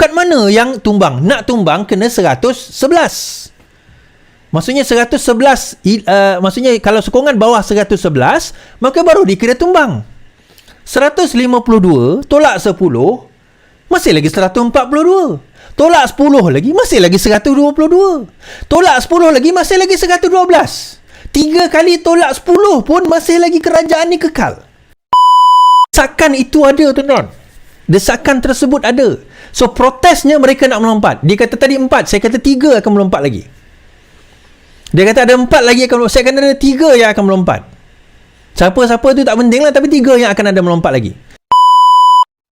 pangkat mana yang tumbang? Nak tumbang kena 111. Maksudnya 111, maksudnya kalau sokongan bawah 111, maka baru dikira tumbang. 152 tolak 10 masih lagi 142. Tolak 10 lagi masih lagi 122. Tolak 10 lagi masih lagi 112. 3 kali tolak 10 pun masih lagi kerajaan ni kekal. Desakan itu ada, tuan-tuan. Desakan tersebut ada. So protesnya mereka nak melompat. Dia kata tadi 4, saya kata 3 akan melompat lagi. Dia kata ada 4 lagi akan melompat. Saya kata ada 3 yang akan melompat. Siapa-siapa tu tak penting lah, tapi 3 yang akan ada melompat lagi.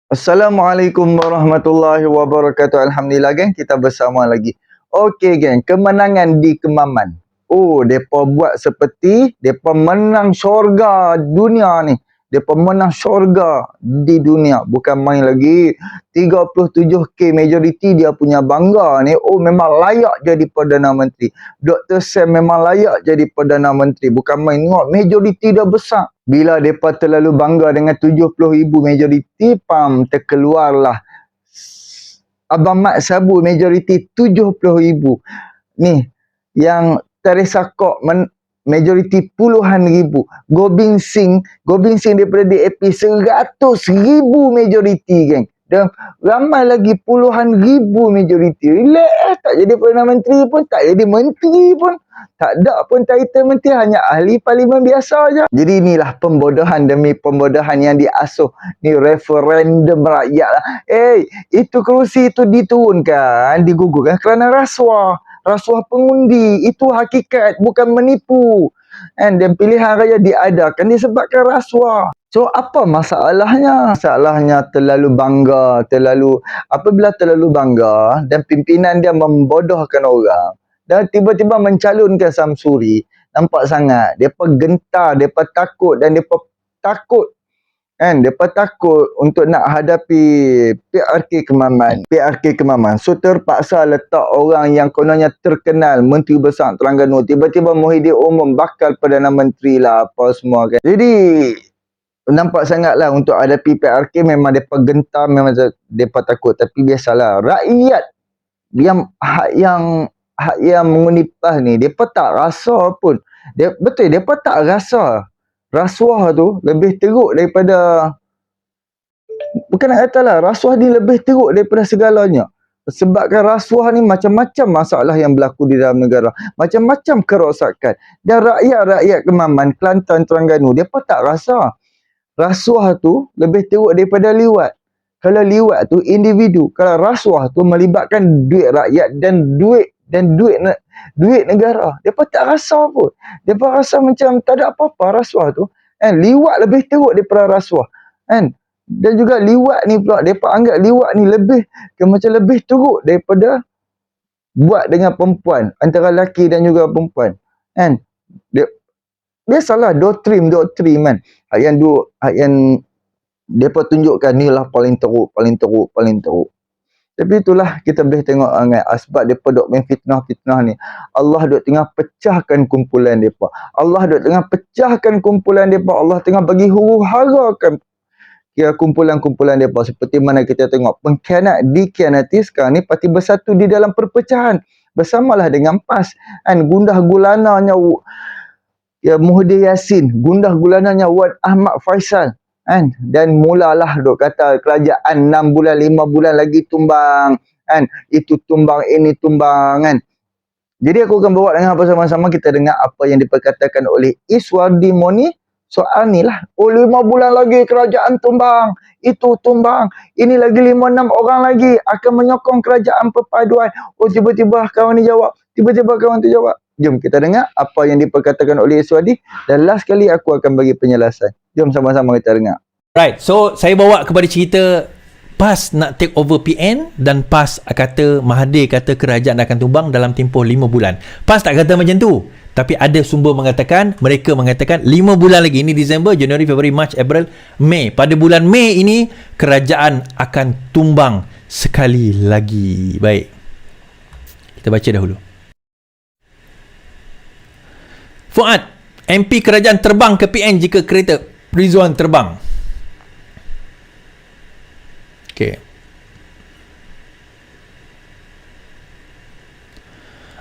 Assalamualaikum warahmatullahi wabarakatuh. Alhamdulillah, geng, kita bersama lagi. Okey, geng, kemenangan di Kemaman. Oh, mereka buat seperti mereka menang syurga dunia ni. Mereka menang syurga di dunia. Bukan main lagi. 37K majoriti dia punya bangga ni. Oh, memang layak jadi Perdana Menteri. Dr. Sam memang layak jadi Perdana Menteri. Bukan main, tengok majoriti dia besar. Bila mereka terlalu bangga dengan 70,000 majoriti, terkeluarlah Abang Mat Sabu majoriti 70,000. Ni, yang Teresa Kok majoriti puluhan ribu. Gobin Singh daripada DAP 100,000 majoriti, geng. Dan ramai lagi puluhan ribu majoriti. Relax, tak jadi Perdana Menteri pun, tak jadi menteri pun. Tak ada pun title menteri, hanya ahli parlimen biasa je. Jadi inilah pembodohan demi pembodohan yang diasuh. Ni referendum rakyat lah. Itu kerusi itu diturunkan, digugurkan kerana rasuah. Rasuah pengundi. Itu hakikat, bukan menipu. Dan pilihan raya diadakan disebabkan rasuah. So, apa masalahnya? Masalahnya terlalu bangga, apabila terlalu bangga dan pimpinan dia membodohkan orang dan tiba-tiba mencalonkan Samsuri, nampak sangat depa gentar, depa takut dan depa takut. Depa takut untuk nak hadapi PRK Kemaman. So terpaksa letak orang yang kononnya terkenal, Menteri Besar Terengganu. Tiba-tiba Muhyiddin Umum bakal Perdana Menteri lah, apa semua, kan. Jadi nampak sangatlah untuk hadapi PRK memang depa gentar, memang depa takut. Tapi biasalah, rakyat hak yang mengundi PAS ni, depa tak rasa pun. Betul, depa tak rasa rasuah tu lebih teruk daripada, bukan nak kata lah, rasuah ni lebih teruk daripada segalanya. Sebabkan rasuah ni macam-macam masalah yang berlaku di dalam negara. Macam-macam kerosakan. Dan rakyat Kemaman, Kelantan, Terengganu, depa tak rasa rasuah tu lebih teruk daripada liwat. Kalau liwat tu individu, kalau rasuah tu melibatkan duit rakyat dan duit negara. Depa tak rasa pun. Depa rasa macam tak ada apa-apa rasuah tu. Liwat lebih teruk daripada rasuah. Dan juga liwat ni pula, depa anggap liwat ni macam lebih teruk daripada buat dengan perempuan, antara lelaki dan juga perempuan. Biasalah doktrin kan. Hak yang depa tunjukkan ni lah paling teruk. Tapi itulah kita boleh tengok sebab depa dok main fitnah ni. Allah dok tengah pecahkan kumpulan depa. Allah tengah bagi huru-harakan kumpulan-kumpulan depa. Seperti mana kita tengok pengkhianat dikhianati, sekarang ni parti bersatu di dalam perpecahan. Bersamalah dengan PAS. Gundah gulananya Muhyiddin Yassin, gundah gulananya Wan Ahmad Faisal. Dan mulalah dok kata kerajaan 6 bulan 5 bulan lagi tumbang, itu tumbang, ini tumbang, Jadi aku akan bawa dengan bersama-sama kita dengar apa yang diperkatakan oleh Iswardi Moni soal ni lah. 5 bulan lagi kerajaan tumbang, itu tumbang, ini lagi 5-6 orang lagi akan menyokong kerajaan perpaduan. Tiba-tiba kawan ni jawab, tiba-tiba kawan tu jawab. Jom kita dengar apa yang diperkatakan oleh Iswardi, dan last kali aku akan bagi penjelasan. Jom sama-sama kita dengar. Right, so saya bawa kepada cerita PAS nak take over PN, dan PAS kata, Mahathir kata kerajaan akan tumbang dalam tempoh 5 bulan. PAS tak kata macam tu. Tapi ada sumber mengatakan, mereka mengatakan 5 bulan lagi. Ini Disember, Januari, Februari, Mac, April, Mei. Pada bulan Mei ini, kerajaan akan tumbang sekali lagi. Baik. Kita baca dahulu. Fuad, MP kerajaan terbang ke PN jika kereta Rizwan terbang. Okey.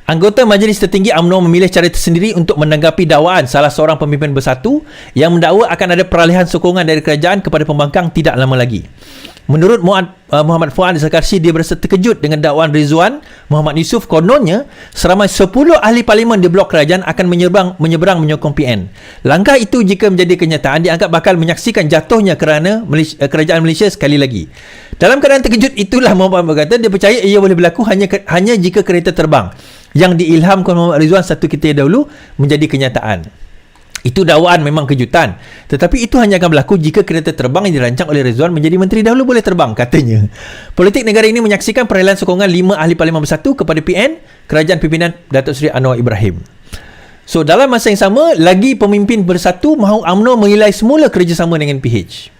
Anggota Majlis Tertinggi UMNO memilih cara tersendiri untuk menanggapi dakwaan salah seorang pemimpin Bersatu yang mendakwa akan ada peralihan sokongan dari kerajaan kepada pembangkang tidak lama lagi. Menurut Muhammad Fuad Zakarsi, dia berasa terkejut dengan dakwaan Rizwan Muhammad Yusof. Kononnya, seramai 10 ahli parlimen di blok kerajaan akan menyeberang menyokong PN. Langkah itu jika menjadi kenyataan dianggap bakal menyaksikan jatuhnya kerana kerajaan Malaysia sekali lagi. Dalam keadaan terkejut itulah Muhammad berkata dia percaya ia boleh berlaku hanya jika kereta terbang yang diilhamkan Muhammad Rizwan satu ketika dahulu menjadi kenyataan. Itu dakwaan memang kejutan. Tetapi itu hanya akan berlaku jika kereta terbang yang dirancang oleh Rizwan menjadi menteri dahulu boleh terbang, katanya. Politik negara ini menyaksikan peralihan sokongan 5 ahli parlimen Bersatu kepada PN, kerajaan pimpinan Datuk Seri Anwar Ibrahim. So, dalam masa yang sama, lagi pemimpin Bersatu mahu UMNO menilai semula kerjasama dengan PH.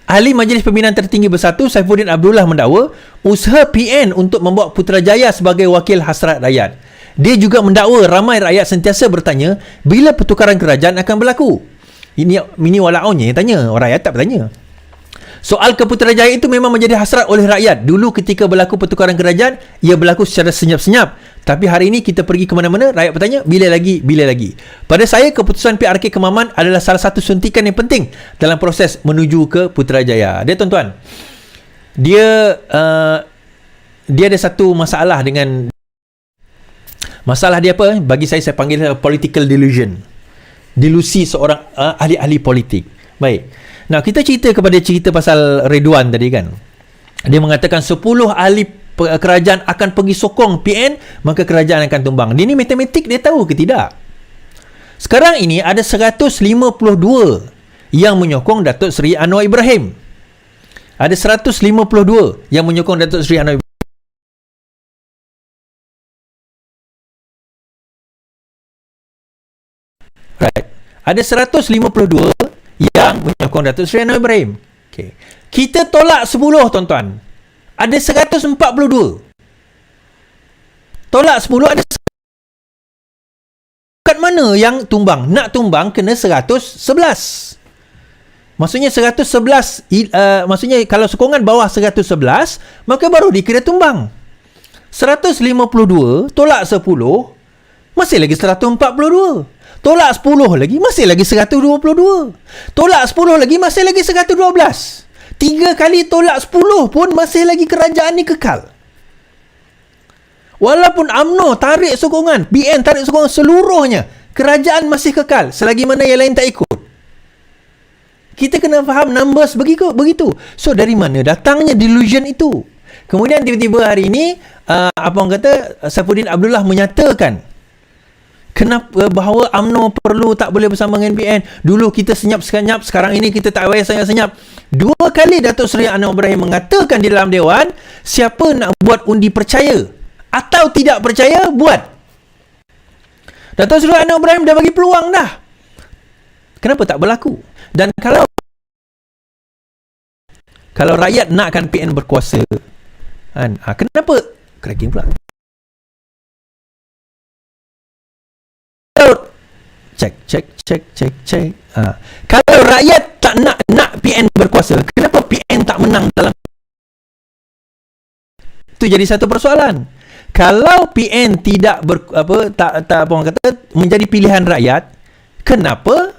Ahli Majlis Pembinaan Tertinggi Bersatu Saifuddin Abdullah mendakwa usaha PN untuk membawa Putrajaya sebagai wakil hasrat rakyat. Dia juga mendakwa ramai rakyat sentiasa bertanya bila pertukaran kerajaan akan berlaku. Ini walaunya yang tanya, orang rakyat tak bertanya. Soal keputrajayaan itu memang menjadi hasrat oleh rakyat. Dulu ketika berlaku pertukaran kerajaan, ia berlaku secara senyap-senyap. Tapi hari ini kita pergi ke mana-mana, rakyat bertanya, bila lagi, bila lagi. Pada saya, keputusan PRK Kemaman adalah salah satu suntikan yang penting dalam proses menuju ke Putrajaya. Dia tuan-tuan, dia ada satu masalah dengan... Masalah dia apa? Bagi saya panggil political delusion. Delusi seorang ahli-ahli politik. Baik. Nah, kita cerita pasal Ridwan tadi kan. Dia mengatakan 10 ahli kerajaan akan pergi sokong PN, maka kerajaan akan tumbang. Dia ni matematik, dia tahu ke tidak? Sekarang ini ada 152 yang menyokong Datuk Seri Anwar Ibrahim. Ada 152 yang menyokong Datuk Seri Anwar Ibrahim. Right. Ada 152 yang menyokong Datuk Seri Anwar Ibrahim. Okay. Kita tolak 10, tuan-tuan. Ada 142. Tolak 10 ada. Kat mana yang tumbang? Nak tumbang kena 111. Maksudnya 111, maksudnya kalau sokongan bawah 111, maka baru dikira tumbang. 152 tolak 10 masih lagi 142. Tolak 10 lagi masih lagi 122. Tolak 10 lagi masih lagi 112. 3 kali tolak 10 pun masih lagi kerajaan ni kekal. Walaupun UMNO tarik sokongan, PN tarik sokongan seluruhnya, kerajaan masih kekal selagi mana yang lain tak ikut. Kita kena faham numbers begitu. So dari mana datangnya delusion itu? Kemudian tiba-tiba hari ini apa orang kata, Saifuddin Abdullah menyatakan kenapa bahawa UMNO perlu tak boleh bersama dengan PN. Dulu kita senyap-senyap, sekarang ini kita tak payah senyap-senyap. 2 kali Datuk Seri Anwar Ibrahim mengatakan di dalam Dewan, siapa nak buat undi percaya atau tidak percaya, buat. Datuk Seri Anwar Ibrahim dah bagi peluang dah. Kenapa tak berlaku? Dan kalau rakyat nakkan PN berkuasa, kan, kenapa cracking pula? Cek. Kalau rakyat tak nak PN berkuasa, kenapa PN tak menang dalam? Itu jadi satu persoalan. Kalau PN tidak tak apa orang kata menjadi pilihan rakyat, kenapa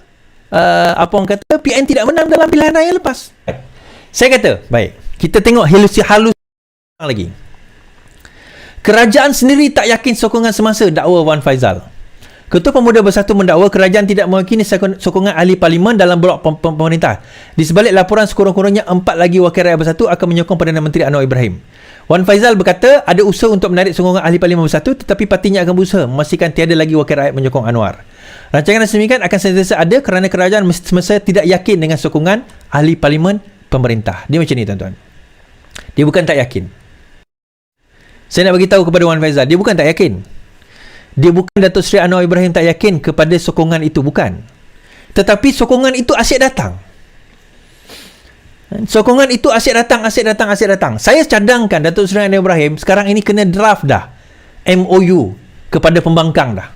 apa orang kata PN tidak menang dalam pilihan raya lepas? Saya kata, baik, kita tengok halus lagi. Kerajaan sendiri tak yakin sokongan semasa dakwa Wan Faizal. Ketua Pemuda Bersatu mendakwa kerajaan tidak meyakini sokongan ahli parlimen dalam blok pemerintah. Di sebalik laporan sekurang-kurangnya 4 lagi wakil rakyat Bersatu akan menyokong Perdana Menteri Anwar Ibrahim. Wan Faizal berkata ada usaha untuk menarik sokongan ahli parlimen Bersatu, tetapi partinya akan berusaha memastikan tiada lagi wakil rakyat menyokong Anwar. Rancangan sedemikian akan sentiasa ada kerana kerajaan semasa tidak yakin dengan sokongan ahli parlimen pemerintah. Dia macam ni, tuan-tuan. Dia bukan tak yakin. Saya nak bagi tahu kepada Wan Faizal, dia bukan tak yakin. Dia bukan Datuk Seri Anwar Ibrahim tak yakin kepada sokongan itu, bukan. Tetapi sokongan itu asyik datang. Sokongan itu asyik datang. Saya cadangkan Datuk Seri Anwar Ibrahim sekarang ini kena draft dah MOU kepada pembangkang dah.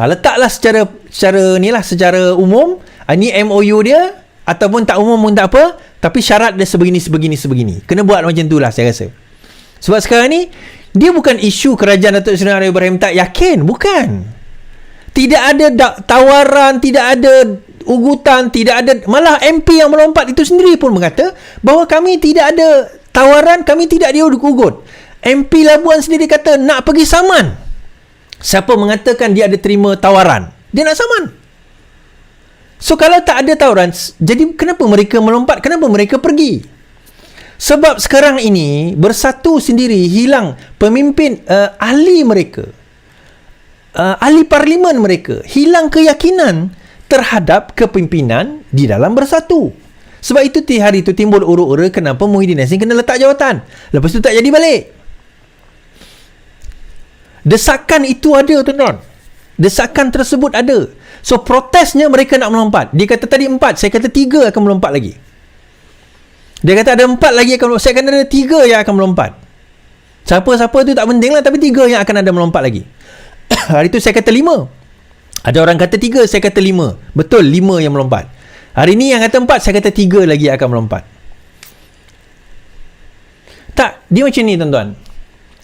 Letaklah secara umum, ini MOU dia, ataupun tak umum pun tak apa, tapi syarat dia sebegini. Kena buat macam itulah saya rasa. Sebab sekarang ni Dia bukan isu kerajaan Datuk Seri Anwar Ibrahim tak yakin, bukan. Tidak ada tawaran, tidak ada ugutan, tidak ada, malah MP yang melompat itu sendiri pun berkata bahawa kami tidak ada tawaran, kami tidak diugut-ugut. MP Labuan sendiri kata nak pergi saman. Siapa mengatakan dia ada terima tawaran? Dia nak saman. So kalau tak ada tawaran, jadi kenapa mereka melompat? Kenapa mereka pergi? Sebab sekarang ini bersatu sendiri, hilang pemimpin, ahli mereka, ahli parlimen mereka, hilang keyakinan terhadap kepimpinan di dalam bersatu. Sebab itu hari itu timbul ura-ura kenapa Muhyiddin Yassin kena letak jawatan. Lepas tu tak jadi balik. Desakan itu ada, tuan-tuan. Desakan tersebut ada. So protesnya mereka nak melompat. Dia kata tadi 4, saya kata 3 akan melompat lagi. Dia kata ada 4 lagi akan melompat. Saya kata ada 3 yang akan melompat. Siapa-siapa tu tak penting lah, tapi 3 yang akan ada melompat lagi. Hari tu saya kata 5. Ada orang kata 3, saya kata 5. Betul, 5 yang melompat. Hari ni yang kata 4, saya kata 3 lagi akan melompat. Tak, dia macam ni, tuan-tuan.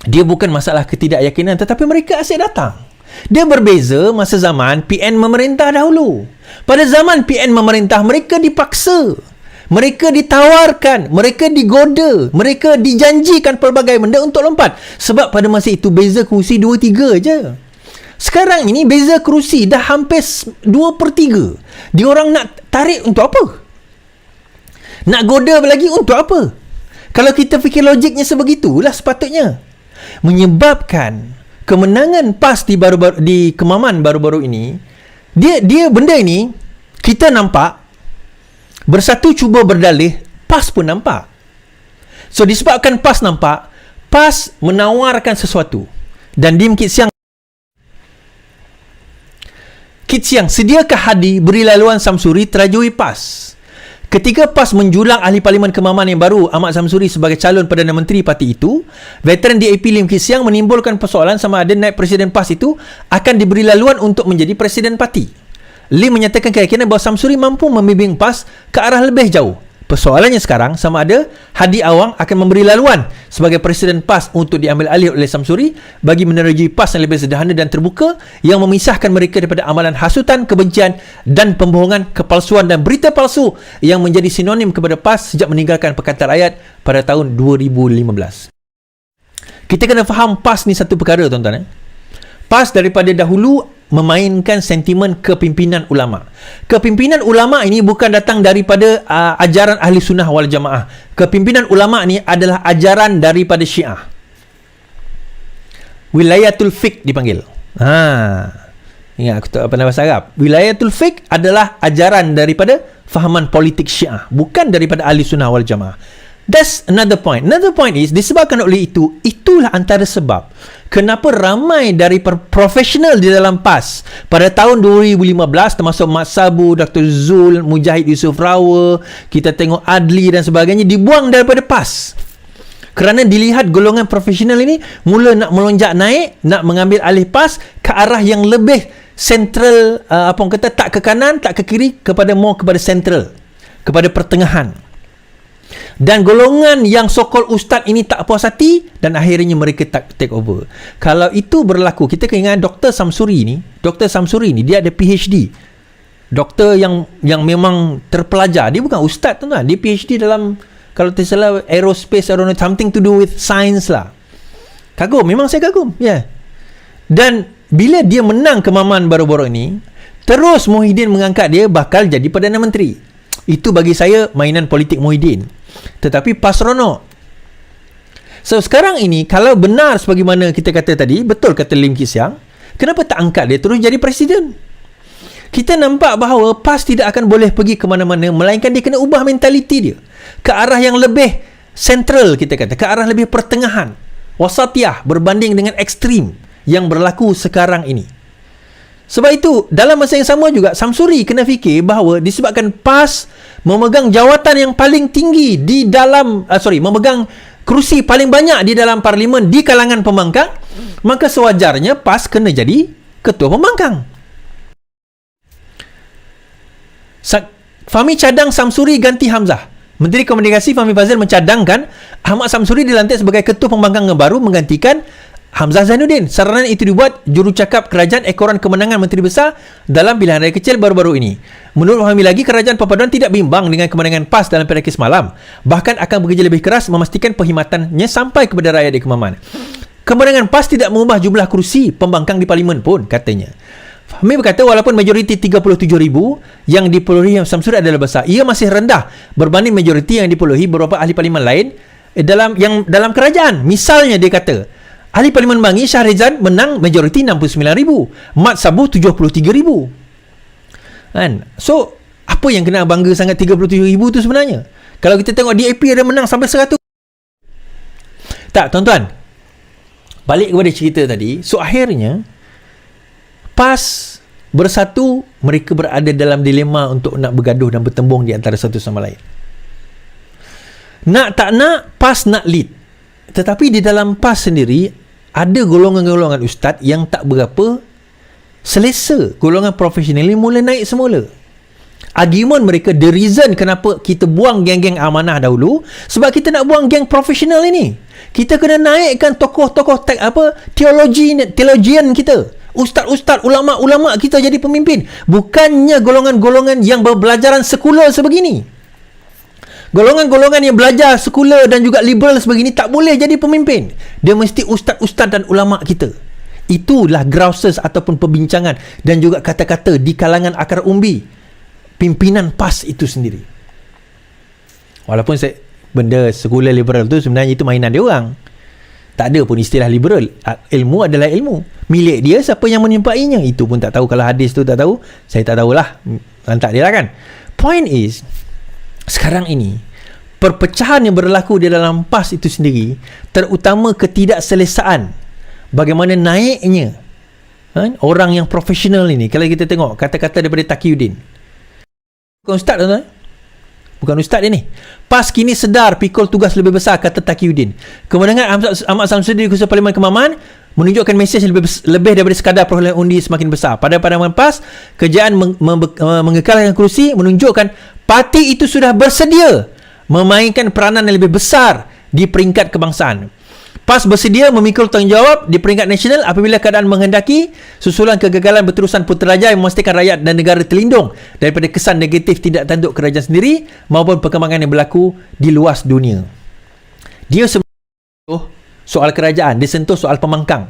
Dia bukan masalah ketidakyakinan, tetapi mereka asyik datang. Dia berbeza masa zaman PN memerintah dahulu. Pada zaman PN memerintah, mereka dipaksa, mereka ditawarkan, mereka digoda, mereka dijanjikan pelbagai benda untuk lompat. Sebab pada masa itu beza kerusi 2-3 je. Sekarang ini beza kerusi dah hampir 2/3. Diorang nak tarik untuk apa? Nak goda lagi untuk apa? Kalau kita fikir logiknya sebegitulah sepatutnya. Menyebabkan kemenangan PAS di Kemaman baru-baru ini, dia benda ini kita nampak. Bersatu cuba berdalih, PAS pun nampak. So disebabkan PAS nampak, PAS menawarkan sesuatu. Dan Dim Kit Siang sediakah Hadi beri laluan Samsuri terajui PAS. Ketika PAS menjulang ahli Parlimen Kemaman yang baru Ahmad Samsuri sebagai calon Perdana Menteri parti itu, veteran DAP Lim Kit Siang menimbulkan persoalan sama ada naib Presiden PAS itu akan diberi laluan untuk menjadi Presiden parti. Lim menyatakan keyakinan bahawa Samsuri mampu membimbing PAS ke arah lebih jauh. Persoalannya sekarang sama ada Hadi Awang akan memberi laluan sebagai Presiden PAS untuk diambil alih oleh Samsuri bagi menerajui PAS yang lebih sederhana dan terbuka yang memisahkan mereka daripada amalan hasutan, kebencian dan pembohongan, kepalsuan dan berita palsu yang menjadi sinonim kepada PAS sejak meninggalkan Pakatan Rakyat pada tahun 2015. Kita kena faham PAS ni satu perkara, tuan-tuan. PAS daripada dahulu memainkan sentimen kepimpinan ulama. Kepimpinan ulama ini bukan datang daripada ajaran ahli sunnah wal jamaah. Kepimpinan ulama ni adalah ajaran daripada Syiah. Wilayatul fiqh dipanggil. Ingat aku tak pernah bahasa Arab. Wilayatul fiqh adalah ajaran daripada fahaman politik Syiah, bukan daripada ahli sunnah wal jamaah. That's another point. Another point is disebabkan oleh itu, itulah antara sebab kenapa ramai dari profesional di dalam PAS pada tahun 2015 termasuk Mat Sabu, Dr. Zul, Mujahid Yusof Rawa, kita tengok Adli dan sebagainya dibuang daripada PAS. Kerana dilihat golongan profesional ini mula nak melonjak naik, nak mengambil alih PAS ke arah yang lebih sentral, apa orang kata, tak ke kanan, tak ke kiri, kepada more kepada sentral, kepada pertengahan. Dan golongan yang sokol ustaz ini tak puas hati dan akhirnya mereka tak take over. Kalau itu berlaku, kita kena ingat Dr. Samsuri ni dia ada PhD. Doktor yang memang terpelajar. Dia bukan ustaz, tuan-tuan. Dia PhD dalam, kalau tak salah, aerospace, something to do with science lah. Kagum, memang saya kagum. Yeah. Dan bila dia menang Kemaman baru-baru ini, terus Muhyiddin mengangkat dia bakal jadi Perdana Menteri. Itu bagi saya mainan politik Muhyiddin. Tetapi pasronok. So sekarang ini, kalau benar sebagaimana kita kata tadi, betul kata Lim Kit Siang, kenapa tak angkat dia terus jadi presiden? Kita nampak bahawa PAS tidak akan boleh pergi ke mana-mana, melainkan dia kena ubah mentaliti dia ke arah yang lebih sentral, kita kata, ke arah lebih pertengahan, wasatiyah, berbanding dengan ekstrim yang berlaku sekarang ini. Sebab itu, dalam masa yang sama juga, Samsuri kena fikir bahawa disebabkan PAS memegang jawatan yang paling tinggi di dalam, memegang kerusi paling banyak di dalam parlimen di kalangan pembangkang, maka sewajarnya PAS kena jadi ketua pembangkang. Fahmi cadang Samsuri ganti Hamzah. Menteri Komunikasi Fahmi Fadzil mencadangkan Ahmad Samsuri dilantik sebagai ketua pembangkang yang baru menggantikan Hamzah Zainuddin. Saranan itu dibuat jurucakap Kerajaan Ekoran Kemenangan Menteri Besar dalam pilihan raya kecil baru-baru ini. Menurut Fahmi lagi, Kerajaan Perpaduan tidak bimbang dengan kemenangan PAS dalam pilihan raya semalam. Bahkan akan bekerja lebih keras memastikan perkhidmatannya sampai kepada rakyat di Kemaman. Kemenangan PAS tidak mengubah jumlah kerusi pembangkang di Parlimen pun, katanya. Fahmi berkata walaupun majoriti 37,000 yang diperolehi Samsuri adalah besar, ia masih rendah berbanding majoriti yang diperolehi beberapa ahli parlimen lain dalam kerajaan. Misalnya dia kata, ahli Parlimen Bangi Syahrizan menang majoriti 69,000, Mat Sabuh 73,000. Kan? So, apa yang kena bangga sangat 37,000 tu sebenarnya? Kalau kita tengok DAP ada menang sampai 100. Tak, tuan-tuan. Balik kepada cerita tadi. So, akhirnya PAS bersatu, mereka berada dalam dilema untuk nak bergaduh dan bertembung di antara satu sama lain. Nak tak nak, PAS nak lead. Tetapi di dalam PAS sendiri, ada golongan-golongan ustaz yang tak berapa selesa. Golongan profesional ni mula naik semula. Argument mereka, the reason kenapa kita buang geng-geng amanah dahulu, sebab kita nak buang geng profesional ini. Kita kena naikkan tokoh-tokoh teologian kita. Ustaz-ustaz, ulama-ulama kita jadi pemimpin. Bukannya golongan-golongan yang berbelajaran sekular sebegini. Golongan-golongan yang belajar sekular dan juga liberal sebegini tak boleh jadi pemimpin. Dia mesti ustaz-ustaz dan ulama kita. Itulah grouses ataupun perbincangan dan juga kata-kata di kalangan akar umbi pimpinan PAS itu sendiri. Walaupun benda sekular liberal tu sebenarnya itu mainan dia orang. Tak ada pun istilah liberal. Ilmu adalah ilmu. Milik dia, siapa yang menyumpainya, itu pun tak tahu. Kalau hadis tu tak tahu, saya tak tahulah. Lantak dia lah kan. Point is, sekarang ini perpecahan yang berlaku di dalam PAS itu sendiri, terutama ketidakselesaan bagaimana naiknya orang yang profesional ini. Kalau kita tengok kata-kata daripada Taqiyuddin, bukan ustaz tuan-tuan, bukan ustaz dia ni. PAS kini sedar pikul tugas lebih besar, kata Taqiyuddin. Kemenangan Ahmad Samsuri di kursi Parlimen Kemaman menunjukkan mesej lebih daripada sekadar perolehan undi semakin besar. Pada pandangan PAS, kerjaan mengekalkan kerusi menunjukkan parti itu sudah bersedia memainkan peranan yang lebih besar di peringkat kebangsaan. PAS bersedia memikul tanggungjawab di peringkat nasional apabila keadaan menghendaki, susulan kegagalan berterusan Putrajaya yang memastikan rakyat dan negara terlindung daripada kesan negatif tidak tanduk kerajaan sendiri maupun perkembangan yang berlaku di luas dunia. Dia sentuh soal kerajaan, dia sentuh soal pembangkang.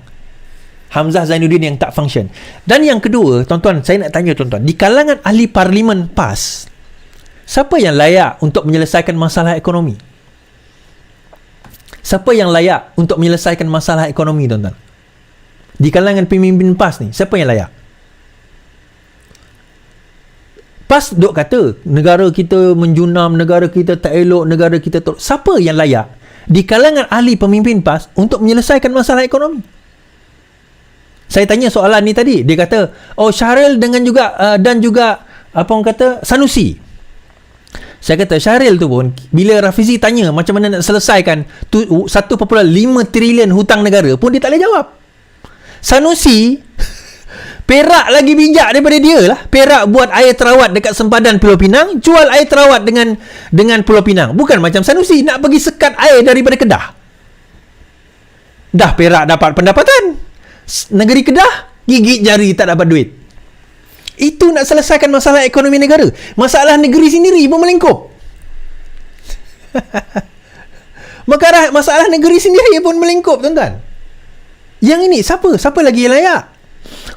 Hamzah Zainuddin yang tak function. Dan yang kedua, tuan-tuan, saya nak tanya tuan-tuan, di kalangan ahli parlimen PAS, siapa yang layak untuk menyelesaikan masalah ekonomi? Siapa yang layak untuk menyelesaikan masalah ekonomi, tuan-tuan? Di kalangan pemimpin PAS ni, siapa yang layak? PAS duk kata, negara kita menjunam, negara kita tak elok, negara kita tak... Siapa yang layak di kalangan ahli pemimpin PAS untuk menyelesaikan masalah ekonomi? Saya tanya soalan ni tadi. Dia kata, oh Syahril dengan juga dan juga apa orang kata, Sanusi. Saya kata Syahril tu pun, bila Rafizi tanya macam mana nak selesaikan 1.5 trilion hutang negara pun dia tak boleh jawab. Sanusi Perak lagi bijak daripada dia lah. Perak buat air terawat dekat sempadan Pulau Pinang, jual air terawat dengan Pulau Pinang. Bukan macam Sanusi nak pergi sekat air daripada Kedah. Dah Perak dapat pendapatan, negeri Kedah gigit jari tak dapat duit. Itu nak selesaikan masalah ekonomi negara. Masalah negeri sendiri pun melingkup. Masalah negeri sendiri pun melingkup, tuan-tuan. Yang ini siapa lagi yang layak?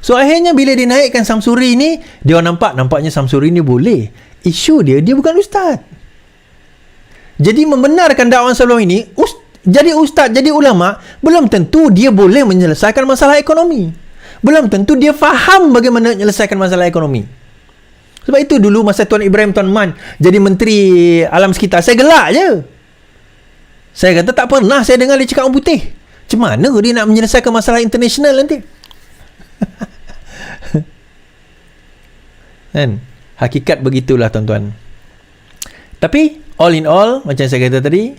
So akhirnya bila dinaikkan Samsuri ni, dia nampaknya Samsuri ni boleh. Isu dia bukan ustaz. Jadi membenarkan dakwaan sebelum ini, jadi ustaz, jadi ulama, belum tentu dia boleh menyelesaikan masalah ekonomi. Belum tentu dia faham bagaimana menyelesaikan masalah ekonomi. Sebab itu dulu masa Tuan Ibrahim Tuan Man jadi Menteri Alam Sekitar, saya gelak je. Saya kata tak pernah saya dengar dia cakap orang putih. Macam mana dia nak menyelesaikan masalah international nanti? Kan? Hakikat begitulah, tuan-tuan. Tapi all in all, macam saya kata tadi,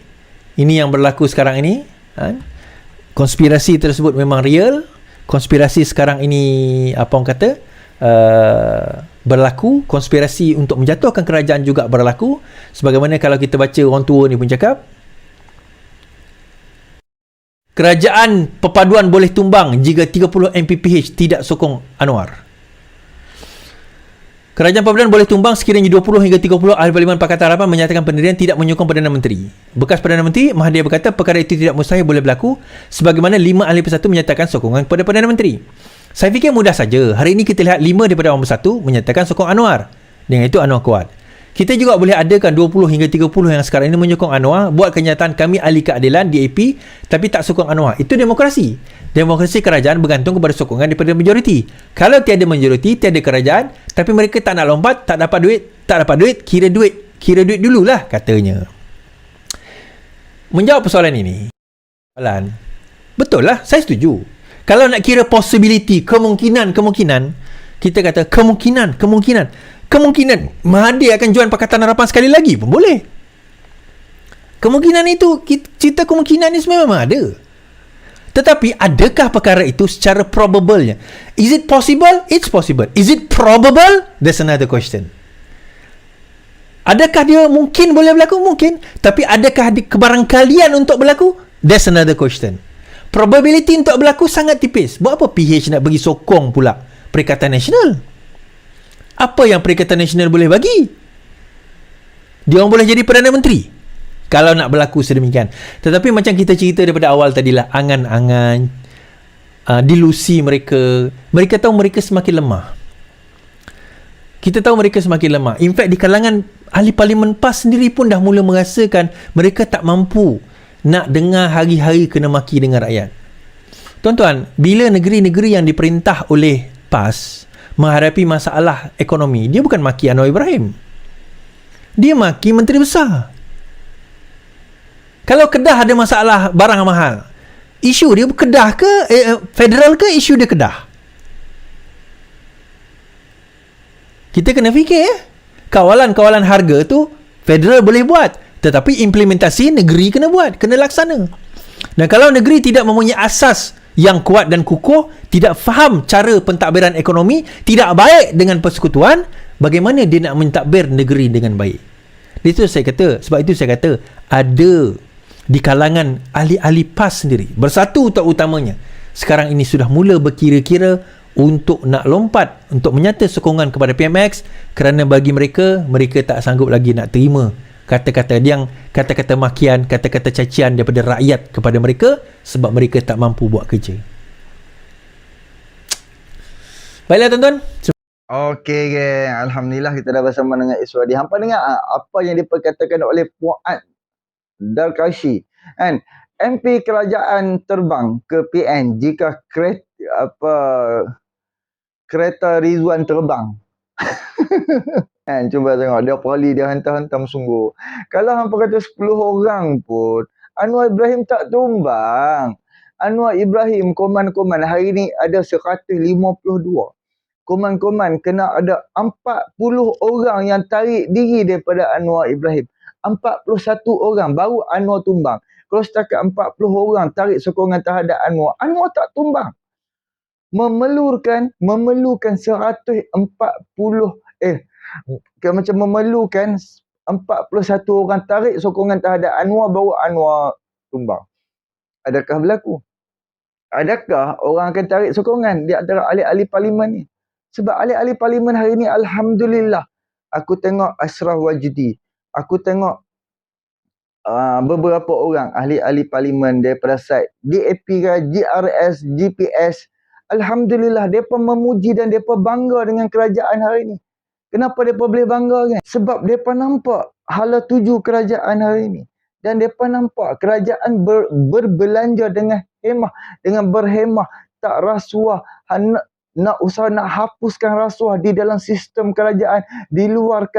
ini yang berlaku sekarang ini. Konspirasi tersebut memang real. Konspirasi sekarang ini, apa orang kata, berlaku. Konspirasi untuk menjatuhkan kerajaan juga berlaku. Sebagaimana kalau kita baca orang tua ni pun cakap, Kerajaan perpaduan boleh tumbang jika 30 MPPH tidak sokong Anwar. Kerajaan perpaduan boleh tumbang sekiranya 20 hingga 30 ahli Parlimen Pakatan Harapan menyatakan pendirian tidak menyokong Perdana Menteri. Bekas Perdana Menteri Mahathir berkata perkara itu tidak mustahil boleh berlaku sebagaimana 5 ahli persatu menyatakan sokongan kepada Perdana Menteri. Saya fikir mudah saja. Hari ini kita lihat 5 daripada orang bersatu menyatakan sokong Anwar. Dengan itu Anwar kuat. Kita juga boleh adakan 20 hingga 30 yang sekarang ini menyokong Anwar, buat kenyataan kami ahli keadilan DAP tapi tak sokong Anwar. Itu demokrasi. Demokrasi kerajaan bergantung kepada sokongan daripada majoriti. Kalau tiada majoriti, tiada kerajaan, tapi mereka tak nak lompat, tak dapat duit, kira duit dululah katanya. Menjawab persoalan ini, betul lah, saya setuju. Kalau nak kira possibility, kemungkinan, kita kata kemungkinan Mahathir akan join Pakatan Harapan sekali lagi pun boleh. Kemungkinan itu, cerita kemungkinan ni sebenarnya memang ada. Tetapi adakah perkara itu secara probable-nya? Is it possible? It's possible. Is it probable? That's another question. Adakah dia mungkin boleh berlaku? Mungkin. Tapi adakah ada kebarangkalian untuk berlaku? That's another question. Probability untuk berlaku sangat tipis. Buat apa PH nak bagi sokong pula Perikatan Nasional? Apa yang Perikatan Nasional boleh bagi? Dia orang boleh jadi Perdana Menteri kalau nak berlaku sedemikian. Tetapi macam kita cerita daripada awal tadilah, angan-angan, delusi mereka tahu mereka semakin lemah. Kita tahu mereka semakin lemah. In fact, di kalangan ahli Parlimen PAS sendiri pun dah mula merasakan mereka tak mampu nak dengar hari-hari kena maki dengan rakyat. Tuan-tuan, bila negeri-negeri yang diperintah oleh PAS menghadapi masalah ekonomi, dia bukan maki Anwar Ibrahim, dia maki Menteri Besar. Kalau Kedah ada masalah barang mahal, isu dia Kedah ke federal ke isu dia Kedah? Kita kena fikir kawalan-kawalan harga tu federal boleh buat, tetapi implementasi negeri kena buat, kena laksana. Dan kalau negeri tidak mempunyai asas yang kuat dan kukuh, tidak faham cara pentadbiran ekonomi, tidak baik dengan persekutuan, bagaimana dia nak mentadbir negeri dengan baik? Sebab itu saya kata ada di kalangan ahli-ahli PAS sendiri, bersatu terutamanya, sekarang ini sudah mula berkira-kira untuk nak lompat, untuk menyata sokongan kepada PMX, kerana bagi mereka tak sanggup lagi nak terima kata-kata makian, kata-kata cacian daripada rakyat kepada mereka, sebab mereka tak mampu buat kerja. Baiklah tuan-tuan. Okey geng, alhamdulillah kita dah bersama dengan Iswadi. Hampa dengar apa yang diperkatakan oleh Fuad Darkashi, kan? MP kerajaan terbang ke PN jika kereta Rizwan terbang. Kan, cuba tengok dia poli dia hantam-hantam sungguh. Kalau hampa kata 10 orang pun Anwar Ibrahim tak tumbang. Anwar Ibrahim koman-koman hari ni ada 152. Koman-koman kena ada 40 orang yang tarik diri daripada Anwar Ibrahim. 41 orang baru Anwar tumbang. Kalau setakat 40 orang tarik sokongan terhadap Anwar, Anwar tak tumbang. Memerlukan 140 macam memerlukan 41 orang tarik sokongan terhadap Anwar baru Anwar tumbang. Adakah berlaku? Adakah orang akan tarik sokongan di antara ahli-ahli parlimen ni? Sebab ahli-ahli parlimen hari ni alhamdulillah, aku tengok Ashraf Wajdi, aku tengok beberapa orang ahli-ahli parlimen daripada side DAP ke, GRS, GPS, alhamdulillah mereka memuji dan mereka bangga dengan kerajaan hari ni. Kenapa mereka boleh bangga kan? Sebab mereka nampak hala tuju kerajaan hari ni. Dan mereka nampak kerajaan berbelanja dengan hemah, dengan berhemah, tak rasuah, nak usaha nak hapuskan rasuah di dalam sistem kerajaan, di luar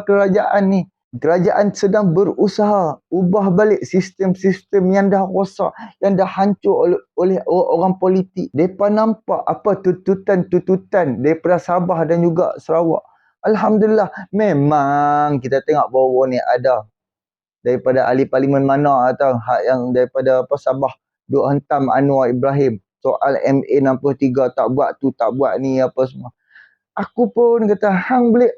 kerajaan ni. Kerajaan sedang berusaha ubah balik sistem-sistem yang dah rosak, yang dah hancur oleh orang politik. Mereka nampak apa tuntutan-tuntutan daripada Sabah dan juga Sarawak. Alhamdulillah, memang kita tengok bahawa ni ada daripada ahli parlimen mana atau yang daripada Sabah duk hentam Anwar Ibrahim soal MA 63 tak buat tu, tak buat ni apa semua. Aku pun kata hang boleh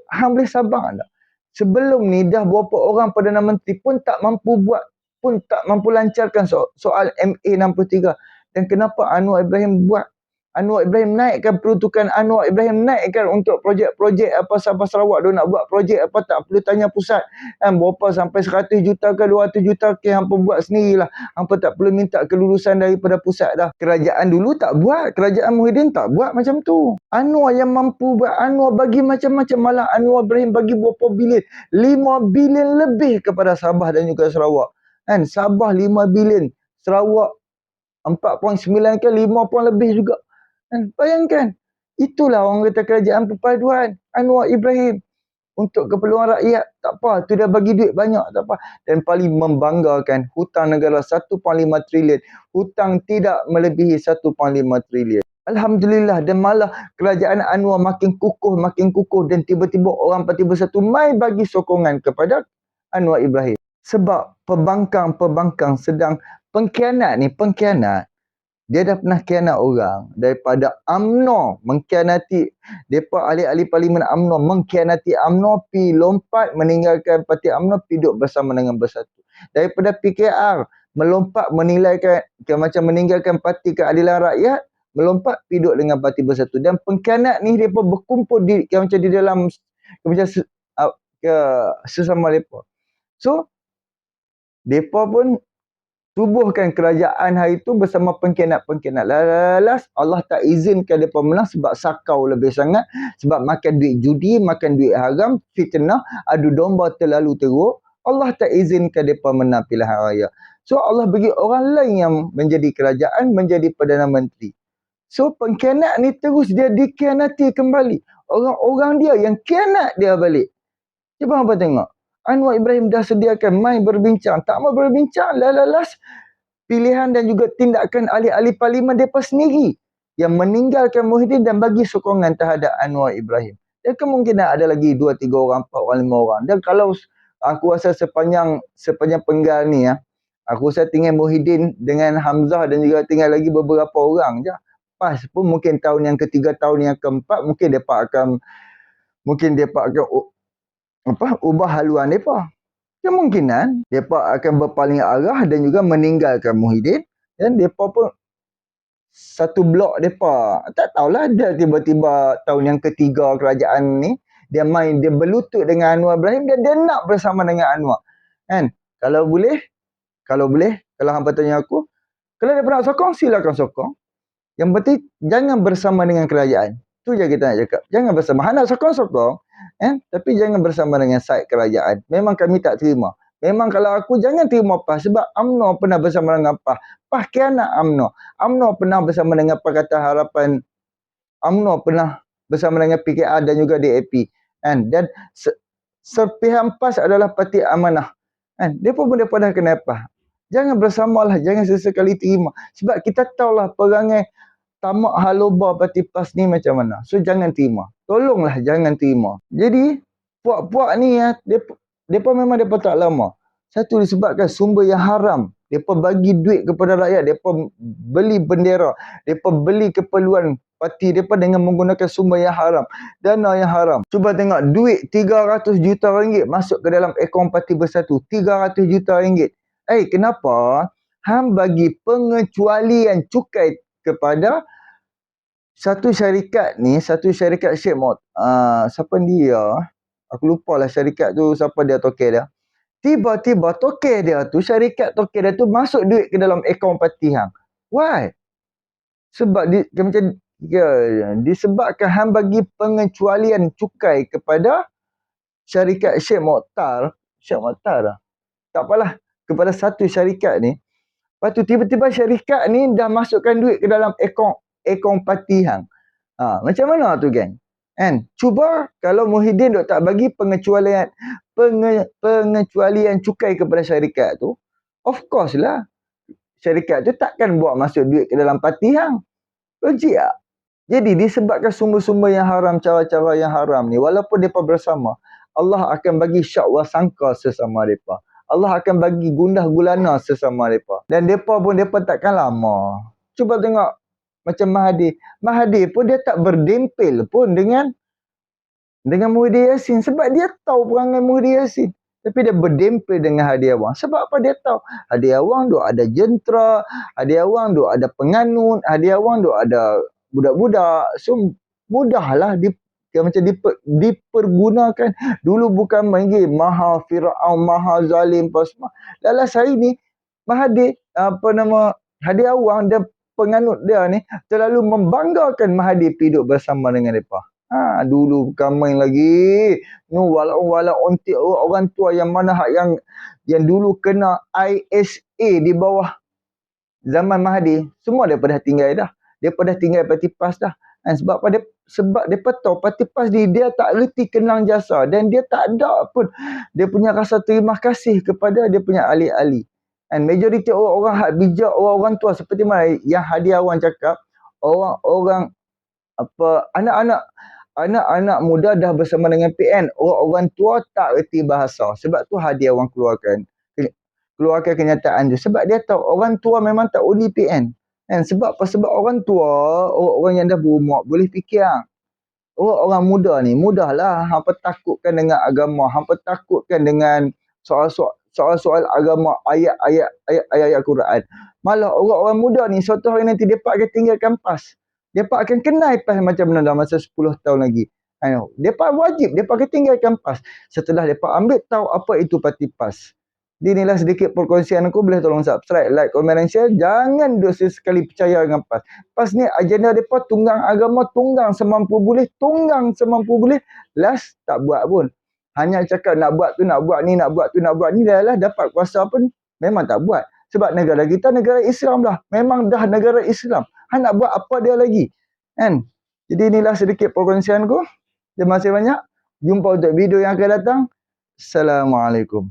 sabar tak? Sebelum ni dah berapa orang Perdana Menteri pun tak mampu buat pun tak mampu lancarkan soal MA63. Dan kenapa Anwar Ibrahim buat? Anwar Ibrahim naikkan peruntukan, Anwar Ibrahim naikkan untuk projek-projek apa Sabah Sarawak dia nak buat projek apa tak perlu tanya pusat. Berapa sampai 100 juta ke 200 juta ke hampa buat sendirilah. Hampa tak perlu minta kelulusan daripada pusat dah. Kerajaan dulu tak buat, kerajaan Muhyiddin tak buat macam tu. Anwar yang mampu buat, Anwar bagi macam-macam, malah Anwar Ibrahim bagi berapa bilion? 5 bilion lebih kepada Sabah dan juga Sarawak. Sabah 5 bilion, Sarawak 4.9 ke 5 pun lebih juga. Bayangkan, itulah orang kata kerajaan perpaduan Anwar Ibrahim untuk keperluan rakyat. Tak apa, tu dia bagi duit banyak, tak apa. Dan paling membanggakan, hutang negara 1.5 trilion, hutang tidak melebihi 1.5 trilion. Alhamdulillah, dan malah kerajaan Anwar makin kukuh dan tiba-tiba orang Parti Bersatu mai bagi sokongan kepada Anwar Ibrahim. Sebab pembangkang sedang pengkhianat. Dia dah pernah khianat orang daripada UMNO, mengkhianati depa ahli-ahli parlimen UMNO, mengkhianati UMNO, pi lompat meninggalkan parti UMNO, pi duduk bersama dengan Bersatu. Daripada PKR melompat meninggalkan Parti Keadilan Rakyat, melompat pi duduk dengan Parti Bersatu. Dan pengkhianat ni depa berkumpul di dalam sesama depa. So depa pun tubuhkan kerajaan hari itu bersama pengkhianat-pengkhianat. Lalas Allah tak izinkan mereka menang sebab sakau lebih sangat, sebab makan duit judi, makan duit haram, fitnah, adu domba terlalu teruk. Allah tak izinkan mereka menang pilihan raya. So Allah bagi orang lain yang menjadi kerajaan, menjadi Perdana Menteri. So pengkhianat ni terus dia dikhianati kembali. Orang-orang dia yang khianat dia balik. Cuba hampa tengok. Anwar Ibrahim dah sediakan mai berbincang, tak mau berbincang, lalas pilihan dan juga tindakan ahli-ahli parlimen mereka sendiri yang meninggalkan Muhyiddin dan bagi sokongan terhadap Anwar Ibrahim. Dan kemungkinan ada lagi 2, 3 orang, 4 orang, 5 orang. Dan kalau aku rasa sepanjang penggal ni aku rasa tinggal Muhyiddin dengan Hamzah dan juga tinggal lagi beberapa orang je. Pas pun mungkin tahun yang ketiga, tahun yang keempat mungkin mereka akan ubah haluan mereka. Kemungkinan mereka akan berpaling arah dan juga meninggalkan Muhyiddin, dan mereka pun satu blok mereka. Tak tahulah, dia tiba-tiba tahun yang ketiga kerajaan ni dia berlutut dengan Anwar Ibrahim dan dia nak bersama dengan Anwar. Kalau hampa tanya aku, kalau dia nak sokong, silakan sokong. Yang penting jangan bersama dengan kerajaan. Tu je kita nak cakap. Jangan bersama. Nak sokong. Tapi jangan bersama dengan side kerajaan. Memang kami tak terima. Memang kalau aku jangan terima PAS sebab UMNO pernah bersama dengan PAS. PAS khianat UMNO. UMNO pernah bersama dengan Pakatan Harapan. UMNO pernah bersama dengan PKR dan juga DAP. Dan serpihan PAS adalah parti amanah. Mereka pun dah kena PAS. Jangan bersamalah. Jangan sesekali terima. Sebab kita tahulah perangai tamak haloba parti PAS ni macam mana. So jangan terima. Tolonglah jangan terima. Jadi puak-puak ni depa memang depa tak lama. Satu disebabkan sumber yang haram. Depa bagi duit kepada rakyat, depa beli bendera, depa beli keperluan parti depa dengan menggunakan sumber yang haram, dana yang haram. Cuba tengok duit 300 juta ringgit masuk ke dalam akaun Parti Bersatu. 300 juta ringgit. Kenapa hang bagi pengecualian cukai kepada satu syarikat Sheikh Maud. Siapa dia? Aku lupalah syarikat tu siapa dia, toke dia. Tiba-tiba toke dia tu, syarikat toke dia tu masuk duit ke dalam akaun parti hang. Why? Sebab disebabkan hang bagi pengecualian cukai kepada syarikat Sheikh Mokhtar. Tak apalah, kepada satu syarikat ni. Lepas tu tiba-tiba syarikat ni dah masukkan duit ke dalam akaun parti hang. Macam mana tu, geng? Cuba kalau Muhyiddin dok tak bagi pengecualian cukai kepada syarikat tu, of course lah syarikat tu takkan buat masuk duit ke dalam parti hang. Logik tak? Jadi disebabkan sumber-sumber yang haram, cara-cara yang haram ni, walaupun mereka bersama, Allah akan bagi syak wa sangka sesama mereka. Allah akan bagi gundah gulana sesama mereka. Dan mereka takkan lama. Cuba tengok macam Mahathir. Mahathir pun dia tak berdempel pun dengan Muhyiddin Yassin sebab dia tahu perangai Muhyiddin Yassin. Tapi dia berdempel dengan hadiah wang. Sebab apa? Dia tahu hadiah wang tu ada jentera, hadiah wang tu ada penganut, hadiah wang tu ada budak-budak. So mudahlah dia macam dipergunakan. Dulu bukan main game maha Firaun, maha zalim pas semua. Lalas hari ni Mahathir hadiah wang dan penganut dia ni terlalu membanggakan Mahathir hidup bersama dengan mereka. Dulu bukan main lagi. Walau untuk orang tua yang mana yang dulu kena ISA di bawah zaman Mahathir, semua daripada tinggal dah. Daripada tinggal parti PAS dah. Sebab apa? Sebab dia tahu parti PAS dia tak reti kenang jasa dan dia tak ada pun dia punya rasa terima kasih kepada dia punya ahli-ahli. And majoriti orang-orang hak bijak, orang-orang tua seperti mana yang hadiah awang cakap, orang-orang anak-anak muda dah bersama dengan PN, orang tua tak reti bahasa. Sebab tu hadiah awang keluarkan kenyataan tu. Sebab dia tahu orang tua memang tak undi PN. Sebab apa? Sebab orang tua, orang yang dah berumur boleh fikir. Orang muda ni mudahlah hampa takutkan dengan agama, hampa takutkan dengan soal-soal agama, ayat-ayat Quran. Malah orang-orang muda ni suatu hari nanti depa akan tinggalkan PAS. Depa akan kenal PAS macam mana dalam masa 10 tahun lagi. Depa wajib depa akan tinggalkan PAS setelah depa ambil tahu apa itu parti PAS. Inilah sedikit perkongsian aku. Boleh tolong subscribe, like, komen dan share. Jangan dosa sekali percaya dengan PAS. PAS ni agenda mereka tunggang agama, tunggang semampu boleh, tunggang semampu boleh. Last tak buat pun. Hanya cakap nak buat tu, nak buat ni, nak buat tu, nak buat ni. Dah lah dapat kuasa pun memang tak buat. Sebab negara kita negara Islam dah. Memang dah negara Islam. Nak buat apa dia lagi? Kan? Jadi inilah sedikit perkongsian aku. Terima kasih banyak. Jumpa untuk video yang akan datang. Assalamualaikum.